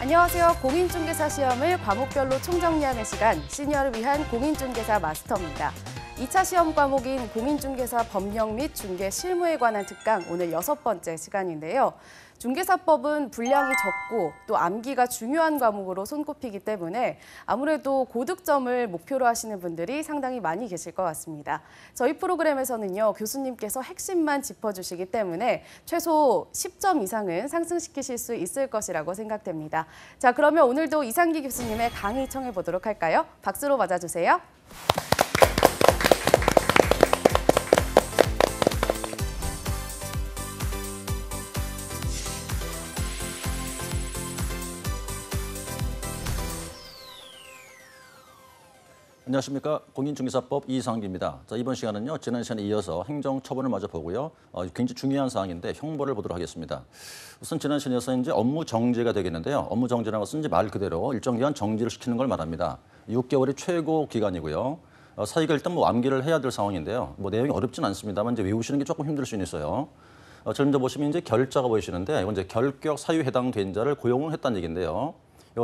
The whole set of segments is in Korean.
안녕하세요. 공인중개사 시험을 과목별로 총정리하는 시간, 시니어를 위한 공인중개사 마스터입니다. 2차 시험 과목인 공인중개사 법령 및 중개 실무에 관한 특강 오늘 6번째 시간인데요. 중개사법은 분량이 적고 또 암기가 중요한 과목으로 손꼽히기 때문에 아무래도 고득점을 목표로 하시는 분들이 상당히 많이 계실 것 같습니다. 저희 프로그램에서는요, 교수님께서 핵심만 짚어주시기 때문에 최소 10점 이상은 상승시키실 수 있을 것이라고 생각됩니다. 자, 그러면 오늘도 이상기 교수님의 강의 청해 보도록 할까요? 박수로 맞아주세요. 안녕하십니까. 공인중개사법 이상기입니다. 자, 이번 시간은요, 지난 시간에 이어서 행정처분을 마저 보고요. 굉장히 중요한 사항인데 형벌을 보도록 하겠습니다. 우선 지난 시간에서 이제 업무 정지가 되겠는데요. 업무 정지라는 것은 이제 말 그대로 일정 기간 정지를 시키는 걸 말합니다. 6개월이 최고 기간이고요. 사유가 일단 암기를 해야 될 상황인데요. 내용이 어렵진 않습니다만 이제 외우시는 게 조금 힘들 수는 있어요. 저 먼저 보시면 이제 결자가 보이시는데 이건 이제 결격 사유 해당된 자를 고용을 했다는 얘기인데요.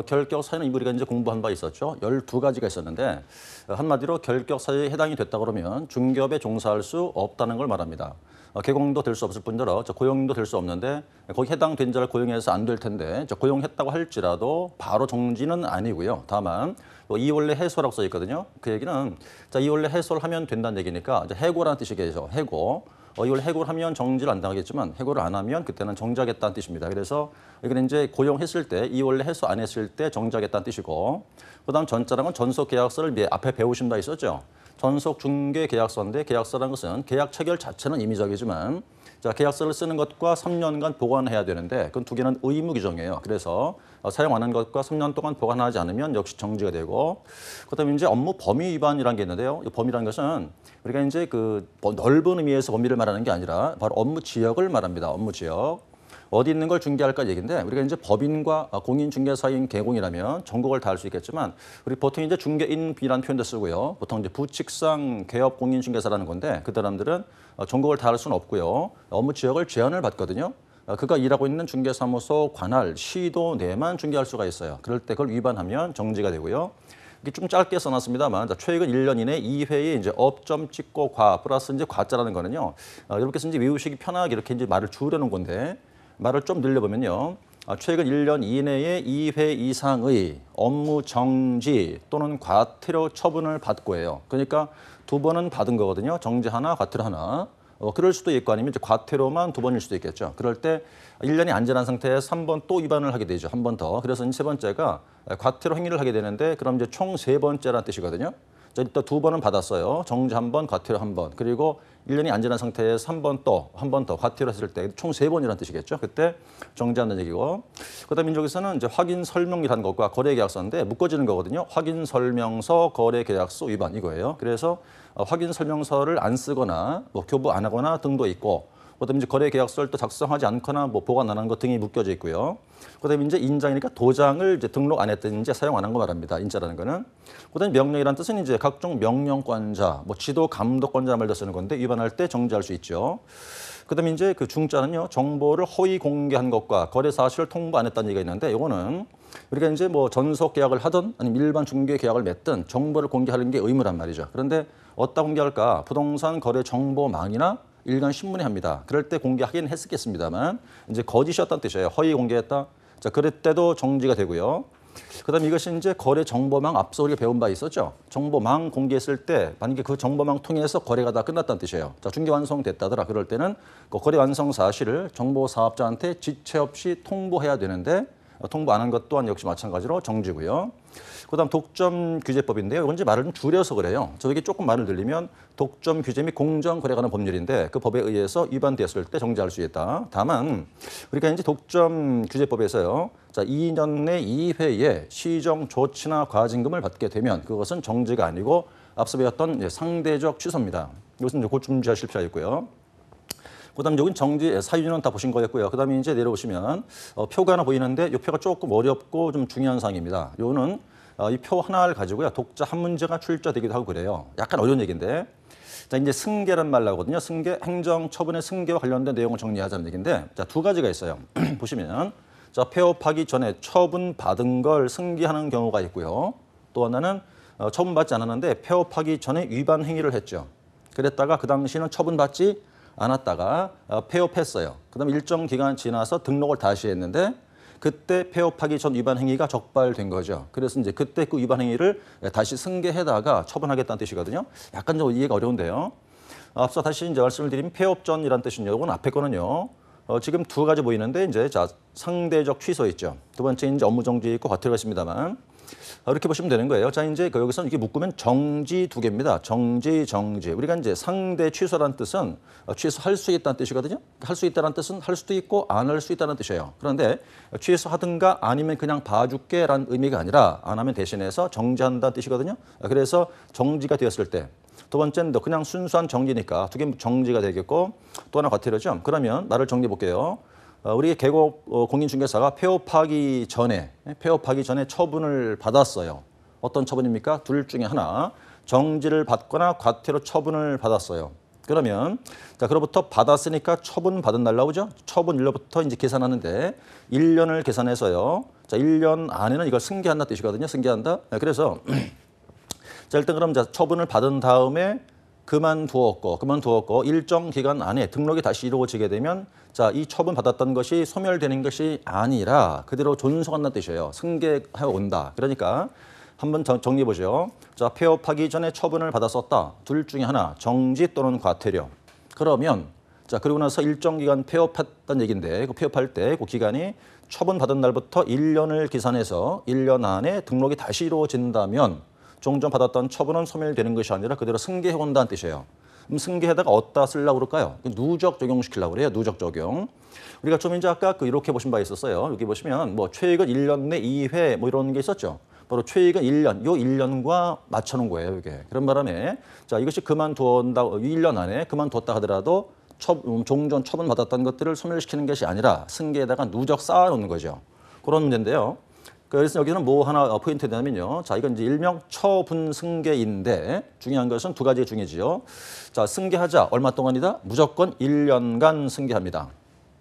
결격 사유는 우리가 이제 공부한 바 있었죠. 12가지가 있었는데 한마디로 결격 사유에 해당이 됐다 그러면 중개업에 종사할 수 없다는 걸 말합니다. 개공도 될 수 없을 뿐더러 고용도 될 수 없는데 거기 해당된 자를 고용해서 안 될 텐데 고용했다고 할지라도 바로 정지는 아니고요. 다만 이원래 해소라고 써 있거든요. 그 얘기는 이원래 해소를 하면 된다는 얘기니까 해고라는 뜻이겠죠. 해고. 이걸 해고를 하면 정지를 안 당하겠지만 해고를 안 하면 그때는 정지하겠다는 뜻입니다. 그래서 여기는 이제 고용했을 때 이 원래 해소 안 했을 때 정지하겠다는 뜻이고, 그다음 전자랑은 전속 계약서를 앞에 배우신 바 있었죠. 전속 중개 계약서인데 계약서라는 것은 계약 체결 자체는 임의적이지만 계약서를 쓰는 것과 3년간 보관해야 되는데 그건 두 개는 의무 규정이에요. 그래서 사용 안 한 것과 3년 동안 보관하지 않으면 역시 정지가 되고, 그다음에 이제 업무 범위 위반이라는 게 있는데요. 이 범위라는 것은 우리가 이제 넓은 의미에서 범위를 말하는 게 아니라 바로 업무 지역을 말합니다. 업무 지역. 어디 있는 걸 중개할까 얘기인데 우리가 이제 법인과 공인중개사인 개공이라면 전국을 다 할 수 있겠지만 우리 보통 이제 중개인이라는 표현도 쓰고요. 보통 이제 부칙상 개업 공인중개사라는 건데 그 사람들은 전국을 다 할 수는 없고요. 업무 지역을 제한을 받거든요. 그가 일하고 있는 중개사무소 관할 시도 내만 중개할 수가 있어요. 그럴 때 그걸 위반하면 정지가 되고요. 이게 좀 짧게 써놨습니다만 최근 1년 이내 2회에 이제 업점 찍고 과 플러스 이제 과자라는 거는요. 여러분께서 이제 외우시기 편하게 이렇게 이제 말을 줄여놓은 건데 말을 좀 늘려보면요. 최근 1년 이내에 2회 이상의 업무 정지 또는 과태료 처분을 받고 해요. 그러니까 2번은 받은 거거든요. 정지 하나, 과태료 하나. 그럴 수도 있고 아니면 이제 과태료만 2번일 수도 있겠죠. 그럴 때 1년이 안전한 상태에서 3번 또 위반을 하게 되죠. 한 번 더. 그래서 이제 세 번째가 과태료 행위를 하게 되는데 그럼 이제 총 3번째라는 뜻이거든요. 일단 2번은 받았어요. 정지 1번, 과태료 1번. 그리고 1년이 안전한 상태에서 한 번 더 과태료 했을 때 총 3번이라는 뜻이겠죠. 그때 정지하는 얘기고. 그다음에 민족에서는 이제 확인 설명이라는 것과 거래 계약서인데 묶어지는 거거든요. 확인 설명서, 거래 계약서 위반 이거예요. 그래서 확인 설명서를 안 쓰거나 교부 안 하거나 등도 있고, 그다음에 이제 거래 계약서를 또 작성하지 않거나 보관 안 한 것 등이 묶여져 있고요. 그다음에 이제 인장이니까 도장을 이제 등록 안 했든 이제 사용 안 한 거 말합니다. 인자라는 거는. 그다음에 명령이라는 뜻은 이제 각종 명령권자, 지도 감독권자 말도 쓰는 건데 위반할 때 정지할 수 있죠. 그다음에 이제 그 중자는요, 정보를 허위 공개한 것과 거래 사실을 통보 안 했다는 얘기가 있는데 이거는 우리가 이제 전속 계약을 하든 아니면 일반 중개 계약을 맺든 정보를 공개하는 게 의무란 말이죠. 그런데 어디다 공개할까? 부동산 거래 정보망이나 일간 신문에 합니다. 그럴 때 공개하긴 했었겠습니다만 이제 거짓이었다는 뜻이에요. 허위 공개했다. 자, 그럴 때도 정지가 되고요. 그다음에 이것이 이제 거래 정보망 앞서 우리가 배운 바 있었죠. 정보망 공개했을 때 만약에 그 정보망 통해서 거래가 다 끝났다는 뜻이에요. 자, 중개 완성됐다더라. 그럴 때는 그 거래 완성 사실을 정보 사업자한테 지체 없이 통보해야 되는데 통보 안 한 것 또한 역시 마찬가지로 정지고요. 그다음 독점 규제법인데요. 이건 이제 말을 좀 줄여서 그래요. 저에게 조금 말을 들리면 독점 규제 및 공정 거래에 관한 법률인데 그 법에 의해서 위반되었을 때 정지할 수 있다. 다만 우리가 이제 독점 규제법에서요. 자, 2년 내 2회에 시정 조치나 과징금을 받게 되면 그것은 정지가 아니고 앞서 배웠던 상대적 취소입니다. 이것은 이제 곧 준비하실 필요가 있고요. 그다음 여긴 정지 사유는 다 보신 거였고요. 그다음에 이제 내려오시면 표가 하나 보이는데 이 표가 조금 어렵고 좀 중요한 사항입니다. 요는 이 표 하나를 가지고요. 독자 한 문제가 출제되기도 하고 그래요. 약간 어려운 얘기인데. 자, 이제 승계란 말 나오거든요. 승계, 행정 처분의 승계와 관련된 내용을 정리하자는 얘기인데, 자, 두 가지가 있어요. 보시면 자, 폐업하기 전에 처분받은 걸 승계하는 경우가 있고요. 또 하나는 처분받지 않았는데 폐업하기 전에 위반 행위를 했죠. 그랬다가 그 당시는 처분받지 않았다가 폐업했어요. 그다음에 일정 기간 지나서 등록을 다시 했는데 그때 폐업하기 전 위반 행위가 적발된 거죠. 그래서 이제 그때 그 위반 행위를 다시 승계해다가 처분하겠다는 뜻이거든요. 약간 좀 이해가 어려운데요. 앞서 다시 이제 말씀을 드린 폐업 전이란 뜻은요. 이건 앞에 거는요. 지금 두 가지 보이는데 이제 자 상대적 취소 있죠. 두 번째 이제 업무 정지 있고 과태료가 있습니다만 이렇게 보시면 되는 거예요. 자 이제 여기서 이렇게 묶으면 정지 두 개입니다. 정지. 우리가 이제 상대 취소라는 뜻은 취소할 수 있다는 뜻이거든요. 할 수 있다는 뜻은 할 수도 있고 안 할 수 있다는 뜻이에요. 그런데 취소하든가 아니면 그냥 봐줄게라는 의미가 아니라 안 하면 대신해서 정지한다는 뜻이거든요. 그래서 정지가 되었을 때. 두 번째는 그냥 순수한 정지니까 두 개 정지가 되겠고 또 하나 과태료죠. 그러면 말을 정리해 볼게요. 우리 계곡 공인중개사가 폐업하기 전에 처분을 받았어요. 어떤 처분입니까? 둘 중에 하나. 정지를 받거나 과태료 처분을 받았어요. 그러면 자 그로부터 받았으니까 처분받은 날 나오죠? 처분일로부터 이제 계산하는데 1년을 계산해서요. 자 1년 안에는 이걸 승계한다 뜻이거든요. 승계한다. 그래서 자, 일단 그럼 자, 처분을 받은 다음에 그만두었고 일정 기간 안에 등록이 다시 이루어지게 되면 자, 이 처분 받았던 것이 소멸되는 것이 아니라 그대로 존속한다는 뜻이에요. 승계해 온다. 그러니까 한번 정리해 보죠. 자, 폐업하기 전에 처분을 받았었다. 둘 중에 하나, 정지 또는 과태료. 그러면 자, 그리고 나서 일정 기간 폐업했다는 얘기인데 그 폐업할 때 그 기간이 처분 받은 날부터 1년을 계산해서 1년 안에 등록이 다시 이루어진다면 종전 받았던 처분은 소멸되는 것이 아니라 그대로 승계해 온다는 뜻이에요. 그럼 승계에다가 어디다 쓰려고 그럴까요? 누적 적용시키려고 그래요. 누적 적용. 우리가 좀 이제 아까 이렇게 보신 바 있었어요. 여기 보시면 뭐 최근 1년 내 2회 뭐 이런 게 있었죠. 바로 최근 1년, 요 1년과 맞춰놓은 거예요. 이게. 그런 바람에 자 이것이 그만두었다, 1년 안에 그만두었다 하더라도 종전 처분 받았던 것들을 소멸시키는 것이 아니라 승계에다가 누적 쌓아놓는 거죠. 그런 문제인데요. 그래서 여기는 뭐 하나 포인트 되냐면요. 자, 이건 이제 일명 처분 승계인데 중요한 것은 두 가지 중이지요. 자, 승계하자 얼마 동안이다? 무조건 1년간 승계합니다.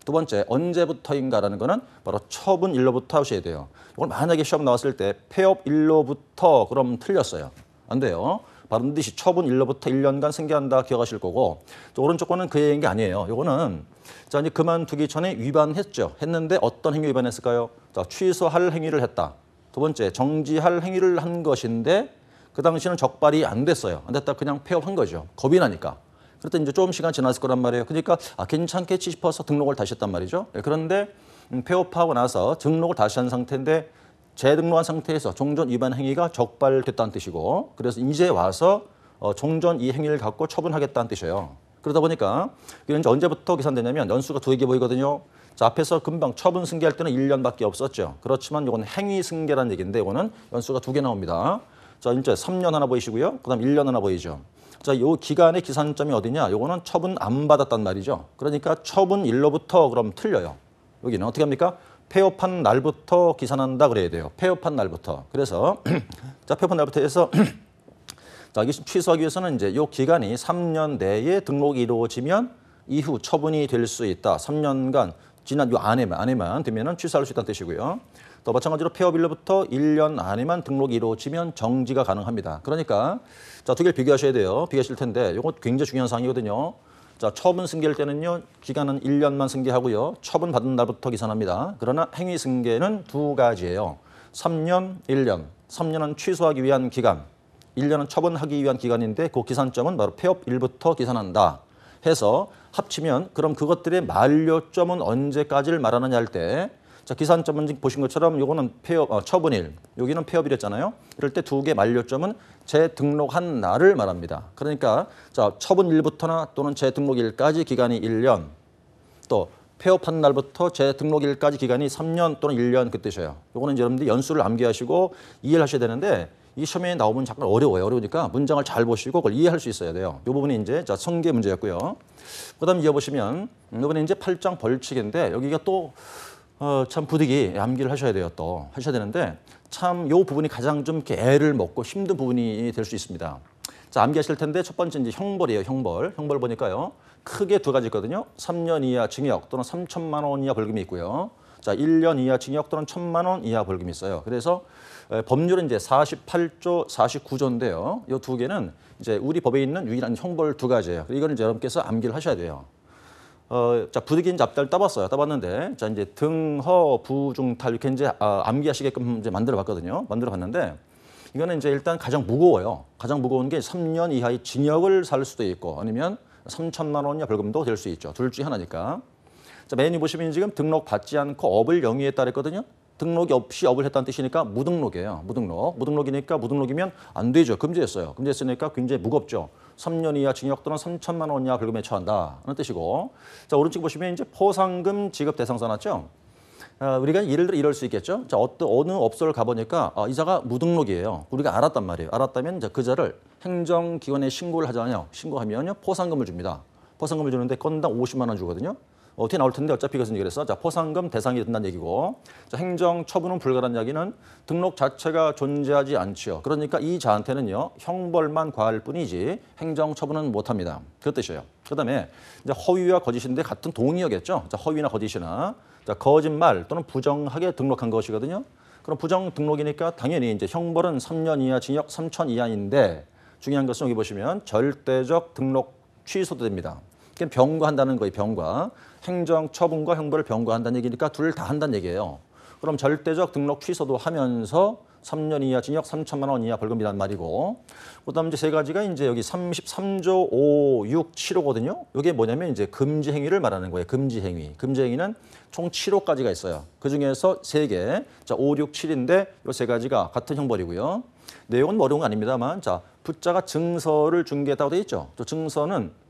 두 번째, 언제부터인가라는 거는 바로 처분일로부터 하셔야 돼요. 이걸 만약에 시험 나왔을 때 폐업일로부터 그럼 틀렸어요. 안 돼요. 반드시 처분일로부터 1년간 승계한다 기억하실 거고 오른쪽 거는 그 얘기인 게 아니에요. 요거는 자 이제 그만두기 전에 위반했죠. 했는데 어떤 행위 위반했을까요? 자 취소할 행위를 했다. 두 번째 정지할 행위를 한 것인데 그 당시는 적발이 안 됐어요. 안 됐다 그냥 폐업한 거죠. 겁이 나니까. 그랬더니 이제 좀 시간 지났을 거란 말이에요. 그러니까 괜찮겠지 싶어서 등록을 다시 했단 말이죠. 그런데 폐업하고 나서 등록을 다시 한 상태인데 재등록한 상태에서 종전 위반 행위가 적발됐다는 뜻이고 그래서 이제 와서 종전 이 행위를 갖고 처분하겠다는 뜻이에요. 그러다 보니까 이게 이제 언제부터 계산되냐면 연수가 두 개 보이거든요. 자, 앞에서 금방 처분 승계할 때는 1년밖에 없었죠. 그렇지만 이건 행위 승계라는 얘기인데 이거는 연수가 두 개 나옵니다. 자, 이제 3년 하나 보이시고요. 그다음 1년 하나 보이죠. 자, 요 기간의 기산점이 어디냐? 요거는 처분 안 받았단 말이죠. 그러니까 처분일로부터 그럼 틀려요. 여기는 어떻게 합니까? 폐업한 날부터 계산한다 그래야 돼요. 폐업한 날부터. 그래서 자, 폐업한 날부터 해서 자, 이게 취소하기 위해서는 이제 요 기간이 3년 내에 등록이 이루어지면 이후 처분이 될 수 있다. 3년간 지난 요 안에만 되면은 취소할 수 있다는 뜻이고요. 또 마찬가지로 폐업일로부터 1년 안에만 등록이 이루어지면 정지가 가능합니다. 그러니까 자, 두 개를 비교하셔야 돼요. 비교하실 텐데 이거 굉장히 중요한 사항이거든요. 자, 처분 승계일 때는요. 기간은 1년만 승계하고요. 처분 받은 날부터 계산합니다. 그러나 행위 승계는 두 가지예요. 3년, 1년. 3년은 취소하기 위한 기간. 1년은 처분하기 위한 기간인데 그 계산점은 바로 폐업일부터 계산한다. 해서 합치면 그럼 그것들의 만료점은 언제까지를 말하느냐 할 때 자, 계산점은 보신 것처럼 요거는 처분일, 여기는 폐업일이었잖아요. 이럴 때 두 개 만료점은 재등록한 날을 말합니다. 그러니까 자, 처분일부터나 또는 재등록일까지 기간이 1년, 또 폐업한 날부터 재등록일까지 기간이 3년 또는 1년 그 뜻이에요. 요거는 이제 여러분들이 연수를 암기하시고 이해를 하셔야 되는데 이 시험에 나오면 잠깐 어려워요. 어려우니까 문장을 잘 보시고 그걸 이해할 수 있어야 돼요. 이 부분이 이제 자, 성계 문제였고요. 그다음 이어보시면 이번에 이제 8장 벌칙인데 여기가 또 참 부득이 암기를 하셔야 돼요. 또 하셔야 되는데 참 이 부분이 가장 좀 이렇게 애를 먹고 힘든 부분이 될 수 있습니다. 자, 암기하실 텐데 첫 번째 이제 형벌이에요. 형벌 보니까요. 크게 두 가지 있거든요. 3년 이하 징역 또는 3천만 원 이하 벌금이 있고요. 자, 1년 이하 징역 또는 1,000만 원 이하 벌금이 있어요. 그래서 법률은 이제 48조, 49조인데요. 이 두 개는 이제 우리 법에 있는 유일한 형벌 두 가지예요. 이거는 이제 여러분께서 암기를 하셔야 돼요. 자, 부득이인 잡다를 따봤어요. 따봤는데, 자, 이제 등허, 부중탈 이렇게 이제 암기하시게끔 이제 만들어봤거든요. 만들어봤는데, 이거는 이제 일단 가장 무거워요. 가장 무거운 게 3년 이하의 징역을 살 수도 있고, 아니면 3,000만 원 이하 벌금도 될 수 있죠. 둘 중에 하나니까. 자, 메뉴 보시면 지금 등록 받지 않고 업을 영위에 따랐거든요. 등록이 없이 업을 했다는 뜻이니까 무등록이에요. 무등록. 무등록이니까 무등록이면 안 되죠. 금지했어요. 금지했으니까 굉장히 무겁죠. 3년 이하 징역 또는 3,000만 원 이하 벌금에 처한다 하는 뜻이고. 자, 오른쪽 보시면 이제 포상금 지급 대상 써놨죠. 우리가 예를 들어 이럴 수 있겠죠. 자, 어느 업소를 가보니까 이자가 무등록이에요. 우리가 알았단 말이에요. 알았다면 이제 그 자를 행정기관에 신고를 하잖아요. 신고하면요 포상금을 줍니다. 포상금을 주는데 건당 50만 원 주거든요. 어떻게 나올 텐데 어차피 그것은 그래서 자, 포상금 대상이 된다는 얘기고, 자, 행정 처분은 불가라는 이야기는 등록 자체가 존재하지 않죠. 그러니까 이 자한테는요 형벌만 과할 뿐이지 행정 처분은 못합니다. 그 뜻이에요. 그다음에 이제 허위와 거짓인데 같은 동의어겠죠. 자, 허위나 거짓이나 자, 거짓말 또는 부정하게 등록한 것이거든요. 그럼 부정 등록이니까 당연히 이제 형벌은 3년 이하 징역 3천 이하인데 중요한 것은 여기 보시면 절대적 등록 취소도 됩니다. 그게 병과한다는 거예요. 병과. 행정 처분과 형벌을 병과한다는 얘기니까 둘 다 한다는 얘기예요. 그럼 절대적 등록 취소도 하면서 3년 이하 징역 3천만 원 이하 벌금이란 말이고, 그다음 이제 세 가지가 이제 여기 33조 5, 6, 7호거든요. 이게 뭐냐면 이제 금지 행위를 말하는 거예요. 금지 행위. 금지 행위는 총 7호까지가 있어요. 그 중에서 세 개. 자, 5, 6, 7인데 이 세 가지가 같은 형벌이고요. 내용은 뭐 어려운 거 아닙니다만, 자, 붙자가 증서를 중개했다고 돼 있죠. 또 증서는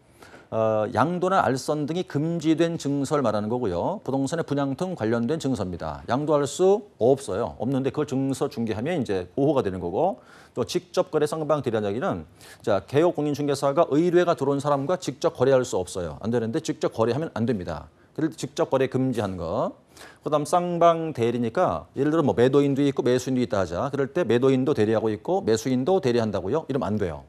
양도나 알선 등이 금지된 증서를 말하는 거고요. 부동산의 분양 등 관련된 증서입니다. 양도할 수 없어요. 없는데 그걸 증서 중개하면 이제 5호가 되는 거고, 또 직접 거래 쌍방 대리한 이야기는 자, 개업 공인중개사가 의뢰가 들어온 사람과 직접 거래할 수 없어요. 안 되는데 직접 거래하면 안 됩니다. 그럴 때 직접 거래 금지하는 거. 그다음 쌍방 대리니까 예를 들어 뭐 매도인도 있고 매수인도 있다 하자. 그럴 때 매도인도 대리하고 있고 매수인도 대리한다고요. 이러면 안 돼요.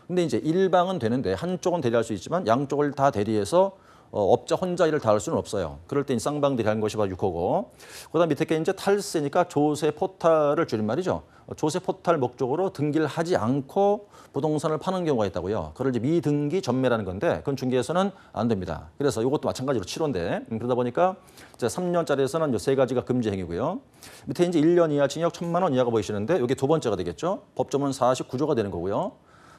근데 이제 일방은 되는데 한쪽은 대리할 수 있지만 양쪽을 다 대리해서 업자 혼자 일을 다 할 수는 없어요. 그럴 때 쌍방 대리하는 것이 바로 6호고, 그다음 밑에 게 이제 탈세니까 조세 포탈을 줄임말이죠. 조세 포탈 목적으로 등기를 하지 않고 부동산을 파는 경우가 있다고요. 그걸 이제 미등기 전매라는 건데 그건 중개에서는 안 됩니다. 그래서 이것도 마찬가지로 7호인데 그러다 보니까 이제 3년짜리에서는 세 가지가 금지 행위고요. 밑에 이제 1년 이하 징역 1,000만 원 이하가 보이시는데 이게 두 번째가 되겠죠. 법조문 49조가 되는 거고요.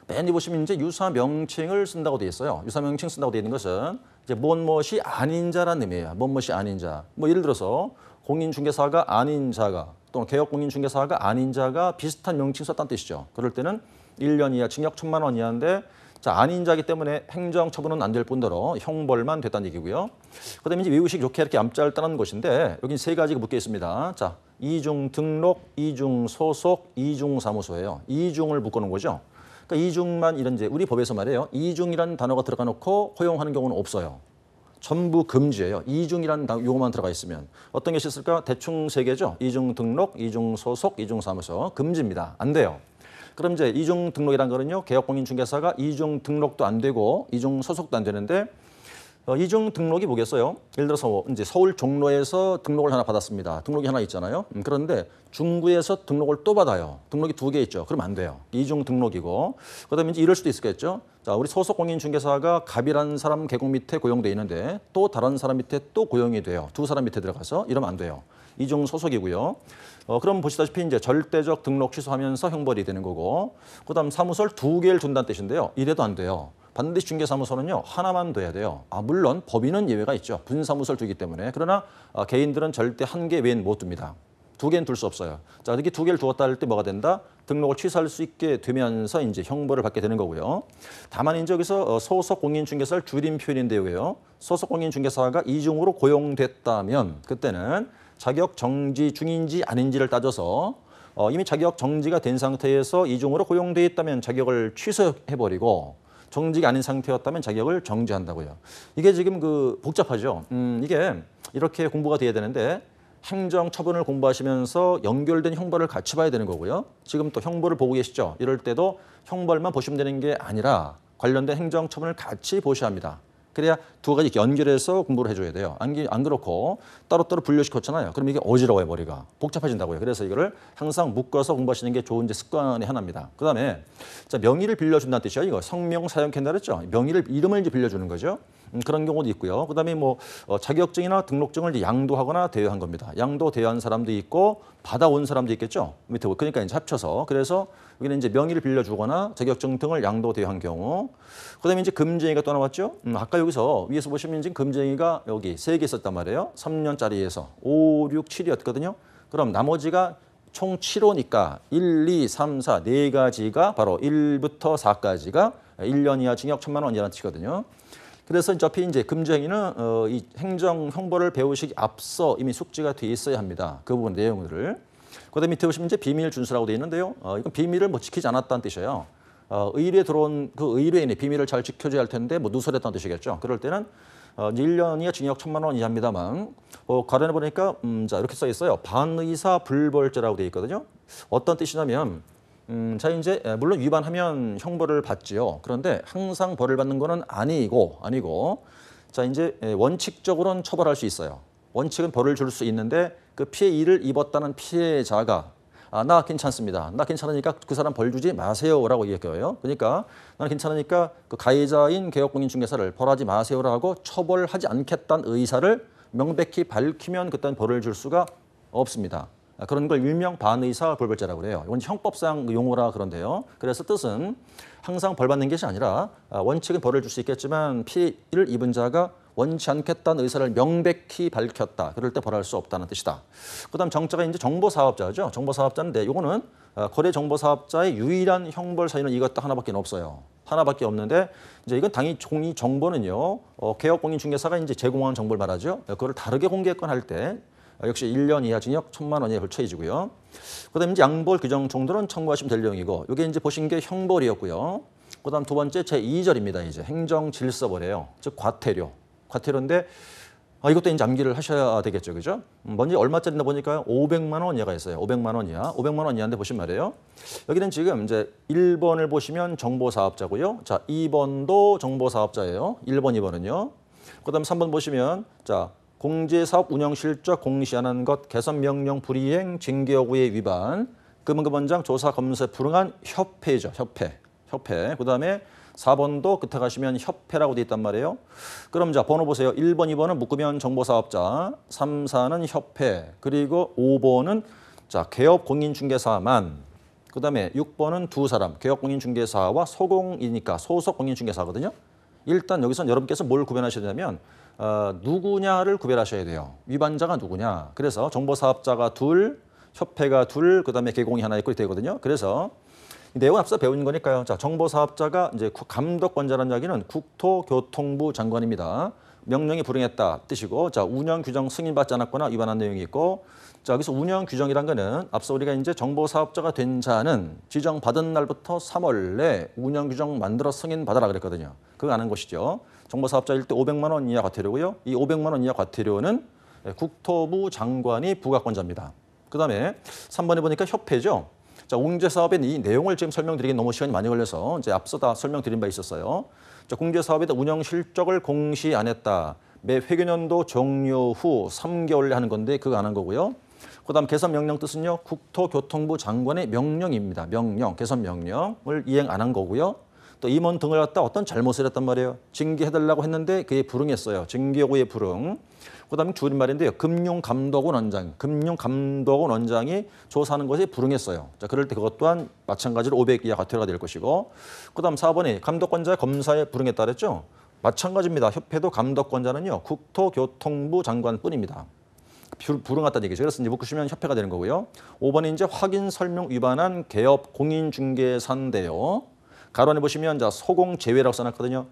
맨 뒤 보시면 이제 유사 명칭을 쓴다고 돼 있어요. 유사 명칭 쓴다고 돼 있는 것은 이제 무엇이 아닌 자라는 의미예요. 무엇이 아닌 자. 뭐 예를 들어서 공인중개사가 아닌 자가 또는 개업공인중개사가 아닌 자가 비슷한 명칭 썼다는 뜻이죠. 그럴 때는 1년 이하 징역 1,000만 원 이하인데 자, 아닌 자이기 때문에 행정 처분은 안 될 뿐더러 형벌만 됐다는 얘기고요. 그다음에 이제 외우시기 좋게 이렇게 암자를 따는 것인데 여기 세 가지가 묶여 있습니다. 자, 이중 등록, 이중 소속, 이중 사무소예요. 이중을 묶어놓은 거죠. 그러니까 이중만 이런 이제 우리 법에서 말이에요. 이중이라는 단어가 들어가 놓고 허용하는 경우는 없어요. 전부 금지예요. 이중이라는 용어만 들어가 있으면. 어떤 것이 있을까? 대충 세 개죠. 이중 등록, 이중 소속, 이중 사무소. 금지입니다. 안 돼요. 그럼 이제 이중 등록이라는 거는요. 개업공인중개사가 이중 등록도 안 되고 이중 소속도 안 되는데 이중 등록이 뭐겠어요? 예를 들어서 이제 서울 종로에서 등록을 하나 받았습니다. 등록이 하나 있잖아요. 그런데 중구에서 등록을 또 받아요. 등록이 두 개 있죠. 그럼 안 돼요. 이중 등록이고. 그다음에 이제 이럴 수도 있겠죠. 자, 우리 소속 공인중개사가 갑이라는 사람 계곡 밑에 고용돼 있는데 또 다른 사람 밑에 또 고용이 돼요. 두 사람 밑에 들어가서 이러면 안 돼요. 이중 소속이고요. 그럼 보시다시피 이제 절대적 등록 취소하면서 형벌이 되는 거고, 그다음 사무소를 두 개를 둔다는 뜻인데요. 이래도 안 돼요. 반드시 중개사무소는요 하나만 둬야 돼요. 물론 법인은 예외가 있죠. 분사무소를 두기 때문에. 그러나 개인들은 절대 한 개 외엔 못 둡니다. 두 개는 둘 수 없어요. 자, 이렇게 두 개를 두었다 할 때 뭐가 된다? 등록을 취소할 수 있게 되면서 이제 형벌을 받게 되는 거고요. 다만 이제 여기서 소속 공인중개사를 줄인 표현인데요. 소속 공인중개사가 이중으로 고용됐다면 그때는 자격 정지 중인지 아닌지를 따져서 이미 자격 정지가 된 상태에서 이중으로 고용돼 있다면 자격을 취소해버리고 정지가 아닌 상태였다면 자격을 정지한다고요. 이게 지금 복잡하죠. 이게 이렇게 공부가 돼야 되는데 행정 처분을 공부하시면서 연결된 형벌을 같이 봐야 되는 거고요. 지금 또 형벌을 보고 계시죠. 이럴 때도 형벌만 보시면 되는 게 아니라 관련된 행정 처분을 같이 보셔야 합니다. 그래야 두 가지 연결해서 공부를 해줘야 돼요. 안 그렇고 따로따로 분류시켰잖아요. 그럼 이게 어지러워요, 머리가. 복잡해진다고요. 그래서 이거를 항상 묶어서 공부하시는 게 좋은 습관의 하나입니다. 그다음에 자, 명의를 빌려준다는 뜻이에요. 이거 성명 사용캔다 그랬죠. 이름을 이제 빌려주는 거죠. 그런 경우도 있고요. 그다음에 뭐 자격증이나 등록증을 이제 양도하거나 대여한 겁니다. 양도 대여한 사람도 있고 받아온 사람도 있겠죠. 밑에 그러니까 이제 합쳐서 그래서 여기는 이제 명의를 빌려주거나 자격증 등을 양도 대여한 경우. 그다음에 이제 금쟁이가 또 나왔죠. 아까 여기서 위에서 보시면 지금 금쟁이가 여기 3개 있었단 말이에요. 3년짜리에서 5, 6, 7이었거든요. 그럼 나머지가 총 7호니까 1, 2, 3, 4, 4가지가 바로 1부터 4까지가 1년 이하 징역 1,000만 원이라는 뜻이거든요. 그래서 어차피 이제 금쟁이는 이 행정 형벌을 배우시기 앞서 이미 숙지가 돼 있어야 합니다. 그 부분 내용들을. 그다음에 밑에 보시면 이제 비밀 준수라고 돼 있는데요. 이건 비밀을 뭐 지키지 않았다는 뜻이에요. 의뢰에 들어온 그 의뢰인의 비밀을 잘 지켜줘야 할 텐데 뭐 누설했다는 뜻이겠죠. 그럴 때는 이제 1년 이하 징역 1,000만 원 이하입니다만 가련해 보니까 자 이렇게 써 있어요. 반의사 불벌죄라고 돼 있거든요. 어떤 뜻이냐면 자 이제 물론 위반하면 형벌을 받지요. 그런데 항상 벌을 받는 거는 아니고 자 이제 원칙적으로는 처벌할 수 있어요. 원칙은 벌을 줄 수 있는데 그 피해를 입었다는 피해자가 나 괜찮습니다. 나 괜찮으니까 그 사람 벌 주지 마세요라고 얘기해요. 그러니까 나는 괜찮으니까 그 가해자인 개업공인중개사를 벌하지 마세요라고 처벌하지 않겠다는 의사를 명백히 밝히면 그때는 벌을 줄 수가 없습니다. 그런 걸 일명 반의사 불벌죄라고 그래요. 이건 형법상 용어라 그런데요. 그래서 뜻은 항상 벌 받는 것이 아니라 원칙은 벌을 줄 수 있겠지만 피해를 입은 자가 원치 않겠다는 의사를 명백히 밝혔다. 그럴 때 벌할 수 없다는 뜻이다. 그다음 정자가 이제 정보사업자죠. 정보사업자인데 이거는 거래정보사업자의 유일한 형벌 사유는 이것도 하나밖에 없어요. 하나밖에 없는데 이제 이건 당연히 공이 정보는요. 개업공인중개사가 이제 제공한 정보를 말하죠. 그걸 다르게 공개했건 할 때 역시 1년 이하 징역 1,000만 원에 처해지고요. 그다음에 이제 양벌 규정 정도는 참고하시면 될 내용이고 이게 이제 보신 게 형벌이었고요. 그다음 두 번째 제2절입니다. 이제 행정질서벌이에요. 즉 과태료인데 이것도 이제 암기를 하셔야 되겠죠. 그죠? 먼저 얼마짜리나 보니까 500만 원 이하가 있어요. 500만 원 이하. 500만 원 이하인데 보신 말이에요. 여기는 지금 이제 1번을 보시면 정보사업자고요. 자, 2번도 정보사업자예요. 1번, 2번은요. 그다음 3번 보시면 자, 공제사업 운영 실적 공시하는 것, 개선 명령 불이행, 징계 요구의 위반, 금융감원장 조사 검사에 불응한 협회죠. 협회. 그다음에 4번도 끝에 가시면 협회라고 돼 있단 말이에요. 그럼 자 번호 보세요. 1번, 2번은 묶으면 정보사업자, 3, 4는 협회, 그리고 5번은 자 개업공인중개사만, 그다음에 6번은 두 사람, 개업공인중개사와 소공이니까 소속 공인중개사거든요. 일단 여기서 여러분께서 뭘 구별하셔야 되냐면 누구냐를 구별하셔야 돼요. 위반자가 누구냐. 그래서 정보사업자가 둘, 협회가 둘, 그다음에 개공이 하나 있고 되거든요. 그래서 내용은 앞서 배운 거니까요. 자, 정보사업자가 이제 감독권자라는 이야기는 국토교통부 장관입니다. 명령이 불응했다 뜻이고, 자 운영 규정 승인받지 않았거나 위반한 내용이 있고, 자 여기서 운영 규정이란 거는 앞서 우리가 이제 정보사업자가 된 자는 지정받은 날부터 3월 내 운영 규정 만들어 승인받아라 그랬거든요. 그거 아는 것이죠. 정보사업자일 때 500만 원 이하 과태료고요. 이 500만 원 이하 과태료는 국토부 장관이 부과권자입니다. 그다음에 3번에 보니까 협회죠. 자, 공제사업의 이 내용을 지금 설명드리긴 너무 시간이 많이 걸려서 이제 앞서 다 설명드린 바 있었어요. 자, 공제사업의 운영 실적을 공시 안 했다. 매 회계년도 종료 후 3개월에 하는 건데 그거 안 한 거고요. 그다음 개선 명령 뜻은요. 국토교통부 장관의 명령입니다. 개선 명령을 이행 안 한 거고요. 또 임원 등을 갖다 어떤 잘못을 했단 말이에요. 징계해달라고 했는데 그에 불응했어요. 징계 요구에 불응. 그다음에 줄임말인데요. 금융감독원 원장이 조사하는 것에 불응했어요. 자, 그럴 때 그것 또한 마찬가지로 500 이하 과태료가 될 것이고, 그다음 4번에 감독권자 검사에 불응했다 그랬죠. 마찬가지입니다. 협회도 감독권자는요. 국토교통부 장관뿐입니다. 불응했다는 얘기죠. 그래서 이제 묶으시면 협회가 되는 거고요. 5번에 이제 확인 설명 위반한 개업 공인중개사인데요. 가로안에 보시면 자 소공 제외라고 써놨거든요.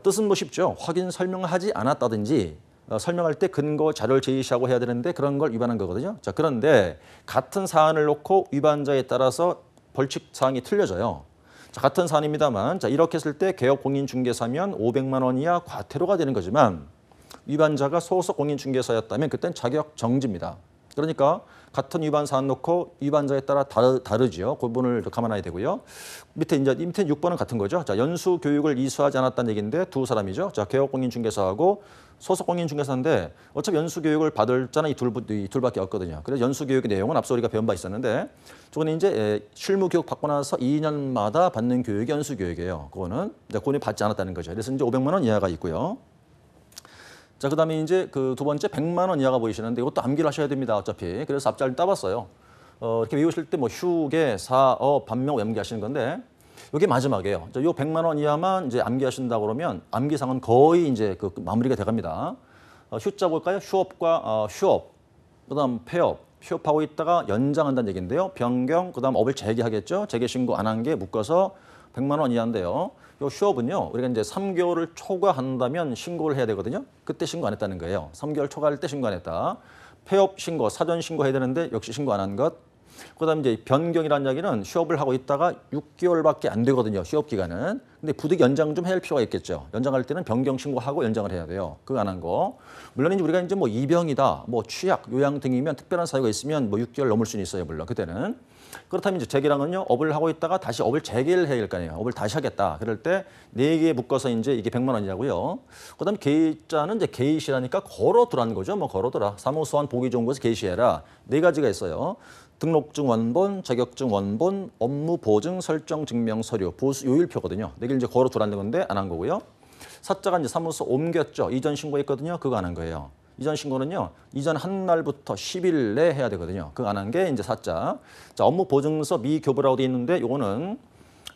뜻은 뭐 쉽죠. 확인 설명하지 않았다든지 설명할 때 근거 자료를 제시하고 해야 되는데 그런 걸 위반한 거거든요. 자 그런데 같은 사안을 놓고 위반자에 따라서 벌칙 사항이 틀려져요. 자 같은 사안입니다만 자 이렇게 했을 때 개업 공인중개사면 500만 원 이하 과태료가 되는 거지만 위반자가 소속 공인중개사였다면 그땐 자격 정지입니다. 그러니까 같은 위반 사안 놓고 위반자에 따라 다르지요. 그 부분을 감안해야 되고요. 밑에 6번은 같은 거죠. 자, 연수 교육을 이수하지 않았다는 얘기인데 두 사람이죠. 자, 개업공인중개사하고 소속공인중개사인데 어차피 연수 교육을 받을 자는 이 둘밖에 없거든요. 그래서 연수 교육의 내용은 앞서 우리가 배운 바 있었는데 저거는 이제 실무 교육 받고 나서 2년마다 받는 교육이 연수 교육이에요. 그거는 그거는 받지 않았다는 거죠. 그래서 이제 500만 원 이하가 있고요. 자, 그다음에 이제 그 두 번째 100만 원 이하가 보이시는데 이것도 암기를 하셔야 됩니다. 어차피. 그래서 앞자를 따봤어요. 이렇게 외우실 때 뭐 휴계, 사업, 반명 암기하시는 건데 이게 마지막이에요. 이 100만 원 이하만 이제 암기하신다고 그러면 암기상은 거의 이제 그 마무리가 돼갑니다. 휴자 볼까요? 휴업과 휴업, 그다음 폐업, 휴업하고 있다가 연장한다는 얘기인데요. 변경, 그다음 업을 재개하겠죠. 재개 신고 안 한 게 묶어서 100만 원 이하인데요. 이 휴업은요, 우리가 이제 3개월을 초과한다면 신고를 해야 되거든요. 그때 신고 안 했다는 거예요. 3개월 초과할 때 신고 안 했다. 폐업 신고, 사전 신고해야 되는데 역시 신고 안 한 것. 그다음에 이제 변경이라는 이야기는 휴업을 하고 있다가 6개월밖에 안 되거든요. 휴업 기간은. 근데 부득이 연장 좀 해야 할 필요가 있겠죠. 연장할 때는 변경 신고하고 연장을 해야 돼요. 그거 안 한 거. 물론 이제 우리가 이제 뭐 이병이다, 뭐 취약, 요양 등이면 특별한 사유가 있으면 뭐 6개월 넘을 수는 있어요. 물론 그때는. 그렇다면 이제 재개랑은요, 업을 하고 있다가 다시 업을 재개를 해야 될 거 아니에요. 업을 다시 하겠다. 그럴 때 4개 묶어서 이제 이게 100만 원이냐고요. 그다음에 개의자는 이제 개의시라니까 걸어두라는 거죠. 뭐 걸어두라. 사무소환 보기 좋은 곳에 개의시해라. 4가지가 있어요. 등록증 원본, 자격증 원본, 업무 보증 설정 증명 서류, 보수 요일표거든요. 4개를 이제 걸어두라는 건데 안 한 거고요. 사자가 이제 사무소 옮겼죠. 이전 신고했거든요. 그거 안 한 거예요. 이전 신고는요, 이전 한 날부터 10일 내에 해야 되거든요. 그거 안 한 게 이제 사자. 자, 업무 보증서 미교부라고 돼 있는데 요거는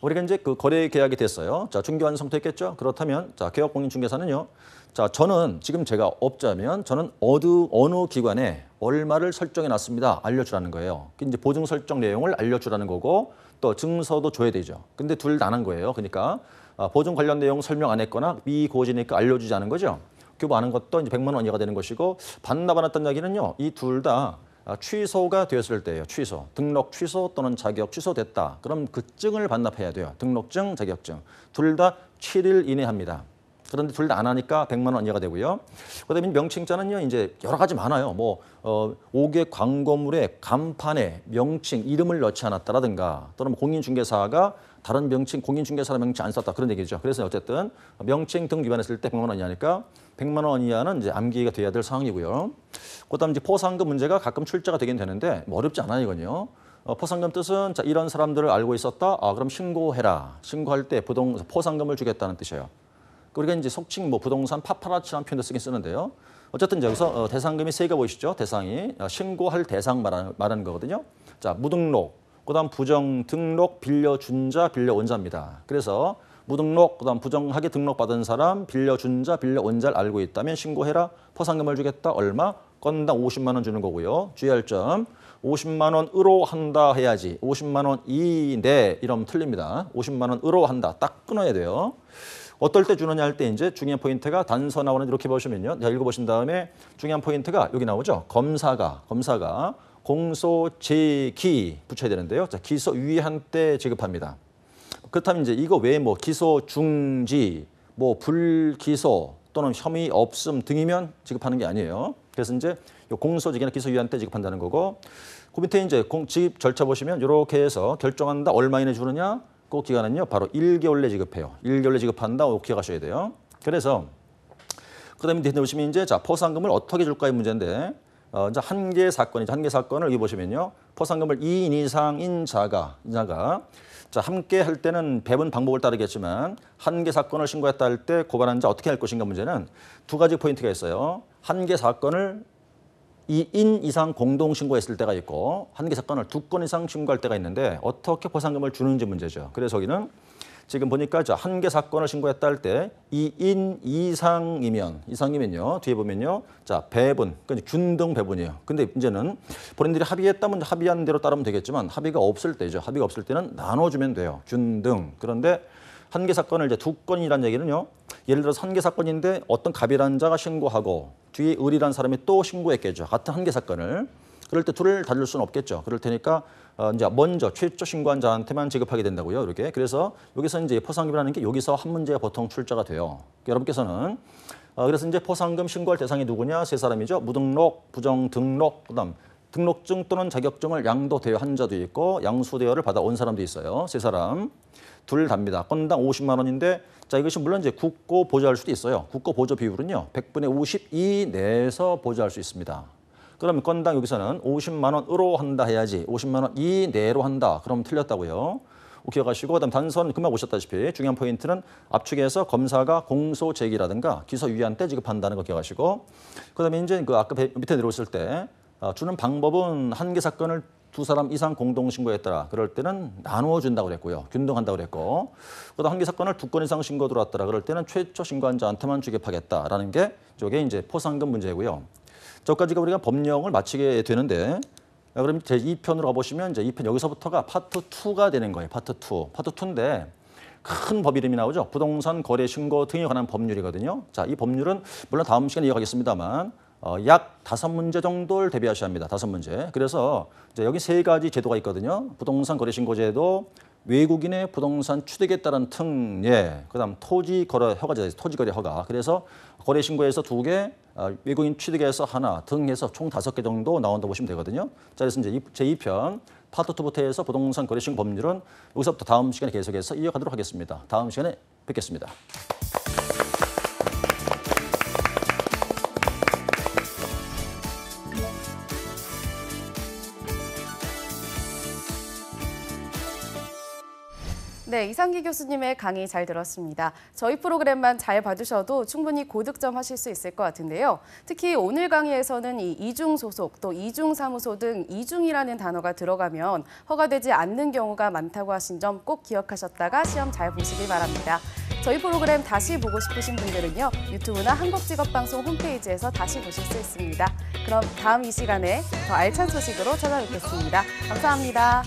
우리가 이제 그 거래 계약이 됐어요. 자, 중개 완성됐겠죠? 그렇다면 자, 개업공인중개사는요. 자, 저는 지금 제가 업자면 저는 어느 기관에 얼마를 설정해 놨습니다. 알려주라는 거예요. 이제 보증 설정 내용을 알려주라는 거고 또 증서도 줘야 되죠. 근데 둘 다 안 한 거예요. 그러니까 보증 관련 내용 설명 안 했거나 미고지니까 알려주지 않은 거죠. 교부 안 한 것도 이제 100만 원 이하가 되는 것이고 반납 안 했다는 이야기는요. 이 둘 다 취소가 되었을 때예요. 취소. 등록 취소 또는 자격 취소됐다. 그럼 그 증을 반납해야 돼요. 등록증, 자격증. 둘 다 7일 이내 합니다. 그런데 둘 다 안 하니까 100만 원 이하가 되고요. 그다음에 명칭자는요. 이제 여러 가지 많아요. 뭐 5개 광고물에 간판에 명칭, 이름을 넣지 않았다라든가 또는 공인중개사가 다른 명칭, 공인중개사 명칭 안 썼다. 그런 얘기죠. 그래서 어쨌든 명칭 등 위반했을 때 100만 원 이하니까 100만 원 이하는 이제 암기가 돼야 될 상황이고요. 그다음 이제 포상금 문제가 가끔 출제가 되긴 되는데 뭐 어렵지 않아요, 이건요. 포상금 뜻은 자, 이런 사람들을 알고 있었다. 그럼 신고해라. 신고할 때 포상금을 주겠다는 뜻이에요. 우리가 이제 속칭 뭐 부동산 파파라치라는 표현도 쓰긴 쓰는데요. 어쨌든 여기서 대상금이 3개 보이시죠? 대상이 신고할 대상 말하는 거거든요. 자, 무등록, 그다음 부정 등록, 빌려준 자, 빌려온 자입니다. 그래서 무등록, 그다음 부정하게 등록받은 사람, 빌려준 자, 빌려온 자를 알고 있다면 신고해라. 포상금을 주겠다. 얼마? 건당 50만 원 주는 거고요. 주의할 점, 50만 원으로 한다 해야지. 50만 원 이내 이러면 틀립니다. 50만 원으로 한다. 딱 끊어야 돼요. 어떨 때 주느냐 할 때 이제 중요한 포인트가 단서 나오는 이렇게 보시면요. 읽어보신 다음에 중요한 포인트가 여기 나오죠. 검사가 공소제기 붙여야 되는데요. 자, 기소 유예한 때 지급합니다. 그렇다면 이제 이거 외에 뭐 기소 중지, 뭐 불기소 또는 혐의 없음 등이면 지급하는 게 아니에요. 그래서 이제 공소제기나 기소 유예한 때 지급한다는 거고 그 밑에 이제 지급 절차 보시면 이렇게 해서 결정한다 얼마 이내 주느냐 그 기간은요 바로 1개월 내 지급해요. 1개월 내 지급한다 기억하셔야 돼요. 그래서 그다음에 밑에 보시면 이제 자 포상금을 어떻게 줄까의 문제인데 이제 한 개 사건이죠. 한 개 사건을 여기 보시면요 포상금을 2인 이상인 자가 자, 함께 할 때는 배분 방법을 따르겠지만 한 개 사건을 신고했다 할 때 고발한 자 어떻게 할 것인가 문제는 두 가지 포인트가 있어요. 한 개 사건을 2인 이상 공동 신고했을 때가 있고 한 개 사건을 2건 이상 신고할 때가 있는데 어떻게 포상금을 주는지 문제죠. 그래서 여기는 지금 보니까 한 개 사건을 신고했다 할 때 2인 이상이면요. 뒤에 보면요. 자, 배분, 그러니까 균등 배분이에요. 근데 이제는 본인들이 합의했다면 합의한 대로 따르면 되겠지만 합의가 없을 때죠. 합의가 없을 때는 나눠주면 돼요. 균등. 그런데 한 개 사건을 이제 2건이라는 얘기는요. 예를 들어서 한 개 사건인데 어떤 갑이라는 자가 신고하고 뒤에 을이라는 사람이 또 신고했겠죠. 같은 한 개 사건을. 그럴 때 둘을 다룰 수는 없겠죠. 그럴 테니까 이제 먼저 최초 신고한 자한테만 지급하게 된다고요. 이렇게. 그래서 여기서 이제 포상금이라는 게 여기서 한 문제가 보통 출제가 돼요. 여러분께서는 그래서 이제 포상금 신고할 대상이 누구냐? 세 사람이죠. 무등록, 부정 등록, 그다음 등록증 또는 자격증을 양도대여한 자도 있고 양수대여를 받아온 사람도 있어요. 세 사람. 둘 답니다. 건당 50만 원인데 자 이것이 물론 이제 국고 보조할 수도 있어요. 국고 보조 비율은요. 100분의 52 내에서 보조할 수 있습니다. 그러면 건당 여기서는 50만 원으로 한다 해야지 50만 원 이내로 한다. 그럼 틀렸다고요. 기억하시고 그다음 단선 금방 보셨다시피 중요한 포인트는 압축해서 검사가 공소 제기라든가 기소 유예한 때 지급한다는 거 기억하시고 그다음에 이제 그 아까 밑에 내려왔을 때 주는 방법은 한 개 사건을 두 사람 이상 공동 신고했더라. 그럴 때는 나누어 준다고 그랬고요. 균등한다고 그랬고. 그다음 한 개 사건을 두 건 이상 신고 들어왔더라. 그럴 때는 최초 신고한 자한테만 주겠하겠다라는 게 저게 이제 포상금 문제고요. 저까지가 우리가 법령을 마치게 되는데 그럼 제 2편으로 가보시면 이제 2편 여기서부터가 파트 2가 되는 거예요. 파트 2. 파트 2인데 큰 법 이름이 나오죠. 부동산 거래 신고 등에 관한 법률이거든요. 자, 이 법률은 물론 다음 시간에 이어가겠습니다만 약 5문제 정도를 대비하셔야 합니다. 5문제. 그래서 이제 여기 3가지 제도가 있거든요. 부동산 거래 신고 제도, 외국인의 부동산 취득에 따른 특례, 그다음 토지 거래 허가제, 토지 거래 허가. 그래서 거래 신고에서 2개, 외국인 취득에서 하나 등 해서 총 5개 정도 나온다고 보시면 되거든요. 자, 그래서 이제 제2편 파트 2부터 해서 부동산 거래 신고 법률은 여기서부터 다음 시간에 계속해서 이어가도록 하겠습니다. 다음 시간에 뵙겠습니다. 네, 이상기 교수님의 강의 잘 들었습니다. 저희 프로그램만 잘 봐주셔도 충분히 고득점 하실 수 있을 것 같은데요. 특히 오늘 강의에서는 이 이중소속, 또 이중사무소 등 이중이라는 단어가 들어가면 허가되지 않는 경우가 많다고 하신 점 꼭 기억하셨다가 시험 잘 보시길 바랍니다. 저희 프로그램 다시 보고 싶으신 분들은요. 유튜브나 한국직업방송 홈페이지에서 다시 보실 수 있습니다. 그럼 다음 이 시간에 더 알찬 소식으로 찾아뵙겠습니다. 감사합니다.